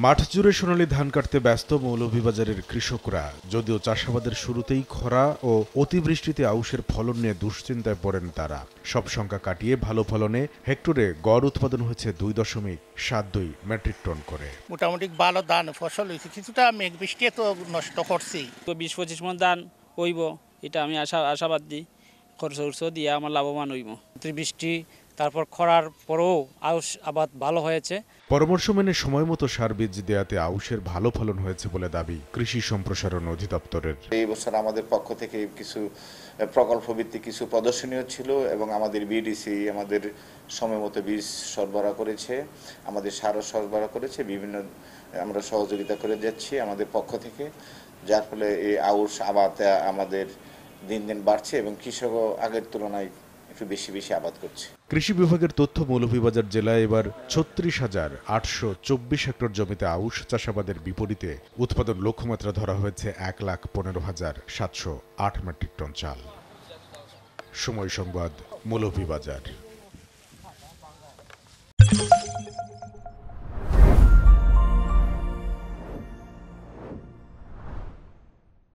মাঠ জুড়ে সোনালী ধান কাটতে ব্যস্ত মৌলভীবাজারের কৃষকরা। যদিও চাষাবাদের শুরুতেই খরা ও অতিবৃষ্টিতে আউশের ফলন নিয়ে দুশ্চিন্তায় পড়েন তারা। সব সংখ্যা কাটিয়ে ভালো ফলনে হেক্টরে গড় উৎপাদন হয়েছে 2.72 মেট্রিক টন করে। মোটামুটি ভালো ধান ফসল হয়েছে, কিছুটা মেঘ বৃষ্টি তো নষ্ট করছি। 20-25 মণ ধান হইব, এটা আমি আশাবাদ দিই। খরচ দিয়ে আমার লাভবান হইব। বৃষ্টি তারপর খরার পরেও আউশ আবাদ ভালো হয়েছে। পরামর্শ মেনে সময় মতো সার বীজ দেয়াতে আউশের ভালো ফলন হয়েছে বলে দাবি কৃষি সম্প্রসারণ অধিদপ্তরের। এই বছর আমাদের পক্ষ থেকে কিছু প্রকল্প ভিত্তিক কিছু প্রদর্শনীয় ছিল এবং আমাদের বিডিসি আমাদের সময় মতো বীজ সরবরাহ করেছে, আমাদের সারও সরবরাহ করেছে, বিভিন্ন আমরা সহযোগিতা করে যাচ্ছি আমাদের পক্ষ থেকে, যার ফলে এই আউশ আবাদ আমাদের দিন দিন বাড়ছে এবং কৃষকও আগের তুলনায় একটু বেশি আবাদ করছে। কৃষি বিভাগের তথ্য মৌলভীবাজার জেলায় এবার 36,824 হেক্টর জমিতে আউশ চাষাবাদের বিপরীতে উৎপাদন লক্ষ্যমাত্রা ধরা হয়েছে 1,15,708 মেট্রিক টন চাল। সময় সংবাদ, মৌলভীবাজার।